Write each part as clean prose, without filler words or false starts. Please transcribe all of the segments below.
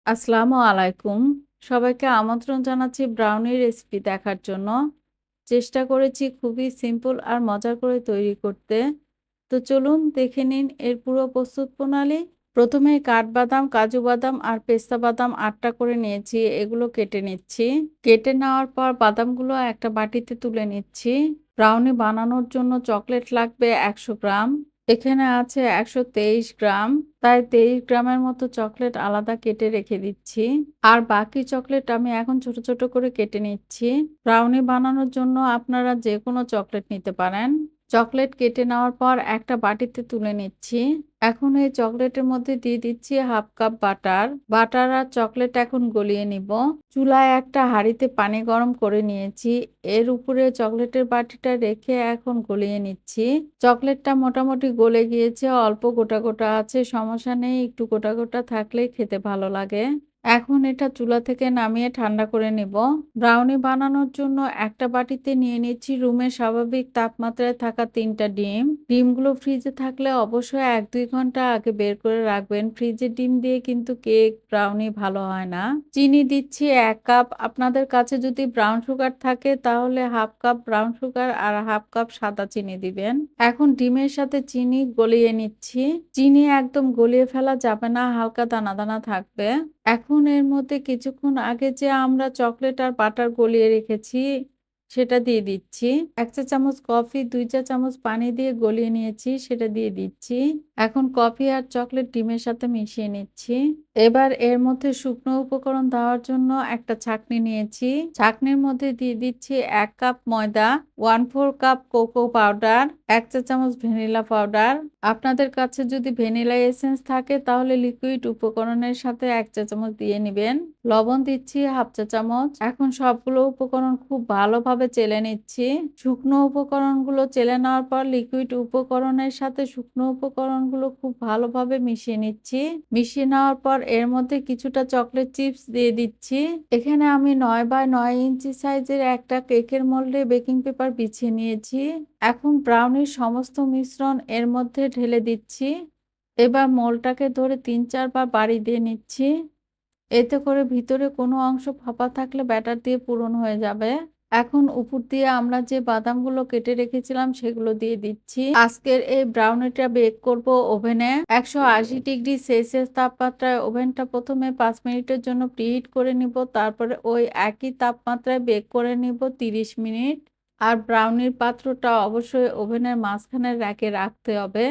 আসসালামু আলাইকুম। সবাইকে আমন্ত্রণ জানাচ্ছি ব্রাউনি রেসিপি দেখার জন্য। চেষ্টা করেছি খুবই সিম্পল আর মজার করে তৈরি করতে। তো চলুন দেখে নিন এর পুরো প্রস্তুত প্রণালী। প্রথমে কাঠবাদাম, কাজু বাদাম আর পেস্তা বাদাম ৮টা করে নিয়েছি। এগুলো কেটে নিচ্ছি। কেটে নেওয়ার পর বাদামগুলো একটা বাটিতে তুলে নিচ্ছি। ব্রাউনি বানানোর জন্য চকলেট লাগবে ১০০ গ্রাম। এখানে আছে ১২৩ গ্রাম। তাই ২৩ গ্রামের মতো চকলেট আলাদা কেটে রেখে দিচ্ছি। আর বাকি চকলেট আমি এখন ছোট ছোট করে কেটে নিচ্ছি। ব্রাউনি বানানোর জন্য আপনারা যে কোনো চকলেট নিতে পারেন। চকলেট কেটে নেওয়ার পর একটা বাটিতে তুলে নিচ্ছি। এখন এই চকলেটের মধ্যে দিয়ে দিচ্ছি ১/২ কাপ বাটার। বাটার আর চকলেট এখন গলিয়ে নিব। চুলায় একটা হাঁড়িতে পানি গরম করে নিয়েছি। এর উপরে চকলেটের বাটিটা রেখে এখন গলিয়ে নিচ্ছি। চকলেটটা মোটামুটি গলে গিয়েছে, অল্প গোটা গোটা আছে, সমস্যা নেই, একটু গোটা গোটা থাকলেই খেতে ভালো লাগে। এখন এটা চুলা থেকে নামিয়ে ঠান্ডা করে নেব। ব্রাউনি বানানোর জন্য একটা বাটিতে নিয়ে নিচ্ছি রুমের স্বাভাবিক তাপমাত্রায় থাকা ৩টা ডিম। ডিমগুলো ফ্রিজে থাকলে অবশ্যই ১-২ ঘন্টা আগে বের করে রাখবেন। ফ্রিজের ডিম দিয়ে কিন্তু কেক, ব্রাউনি ভালো হয় না। চিনি দিচ্ছি ১ কাপ। আপনাদের কাছে যদি ব্রাউন সুগার থাকে তাহলে ১/২ কাপ ব্রাউন সুগার আর ১/২ কাপ সাদা চিনি দিবেন। এখন ডিমের সাথে চিনি গলিয়ে নিচ্ছি। চিনি একদম গলিয়ে ফেলা যাবে না, হালকা দানা দানা থাকবে। এখন এর মধ্যে কিছুক্ষণ আগে যে আমরা চকলেট আর বাটার গলিয়ে রেখেছি সেটা দিয়ে দিচ্ছি। ১ চা চামচ কফি, ২ চা চামচ পানি দিয়ে গলিয়ে নিয়েছি, সেটা দিয়ে দিচ্ছি। এখন কফি আর চকলেট ডিমের সাথে মিশিয়ে নিচ্ছি। এবার এর মধ্যে শুকনো উপকরণ দেওয়ার জন্য একটা ছাঁকনি নিয়েছি। ছাঁকনির মধ্যে দিয়ে দিচ্ছি ১ কাপ ময়দা, 1/4 কাপ কোকো পাউডার, ১ চা চামচ ভ্যানিলা পাউডার। আপনাদের কাছে যদি ভ্যানিলা এসেন্স থাকে তাহলে লিকুইড উপকরণের সাথে ১ চা চামচ দিয়ে নিবেন। লবণ দিচ্ছি 1/2 চা চামচ। এখন সবগুলো উপকরণ খুব ভালোভাবে চেলে নিচ্ছি। শুকনো উপকরণগুলো চেলে নেওয়ার পর লিকুইড উপকরণের সাথে শুকনো উপকরণগুলো খুব ভালোভাবে মিশিয়ে নিচ্ছি। মিশিয়ে নেওয়ার পর এর মধ্যে কিছুটা চকলেট চিপস দিয়ে দিচ্ছি। এখানে আমি 9x9 ইঞ্চি সাইজের একটা কেকের মোল্ডে বেকিং পেপার বিছিয়ে নিয়েছি। এখন ব্রাউনির সমস্ত মিশ্রণ এর মধ্যে ঢেলে দিচ্ছি। এবার মোল্ডটাকে ধরে ৩-৪ বার বাড়ি দিয়ে নিচ্ছি। এতে করে ভিতরে কোনো অংশ ফাঁপা থাকলে ব্যাটার দিয়ে পূরণ হয়ে যাবে। এখন উপর দিয়ে আমরা যে বাদামগুলো কেটে রেখেছিলাম সেগুলো দিয়ে দিচ্ছি। আজকের এই ব্রাউনিটা বেক করব ওভেনে ১৮০ ডিগ্রি সেলসিয়াস তাপমাত্রায়। ওভেনটা প্রথমে ৫ মিনিটের জন্য প্রিহিট করে নিব, তারপরে ওই একই তাপমাত্রায় বেক করে নিব ৩০ মিনিট। আর ব্রাউনির পাত্রটা অবশ্যই ওভেনের মাঝখানে রেখে রাখতে হবে।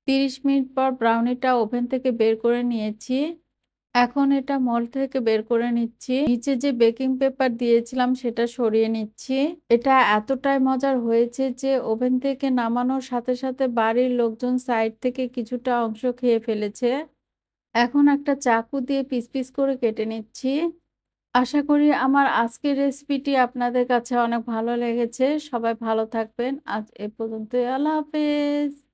৩০ মিনিট পর ব্রাউনিটা ওভেন থেকে বের করে নিয়েছি। এখন এটা মোল্ড থেকে বের করে নিচ্ছি। নিচে যে বেকিং পেপার দিয়েছিলাম সেটা সরিয়ে নিচ্ছি। এটা এতটাই মজার হয়েছে যে ওভেন থেকে নামানোর সাথে সাথে বাড়ির লোকজন সাইড থেকে কিছুটা অংশ খেয়ে ফেলেছে। এখন একটা চাকু দিয়ে পিস পিস করে কেটে নিচ্ছি। আশা করি আমার আজকের রেসিপিটি আপনাদের কাছে অনেক ভালো লেগেছে। সবাই ভালো থাকবেন। আজ এ পর্যন্তই। আল্লাহ হাফেজ।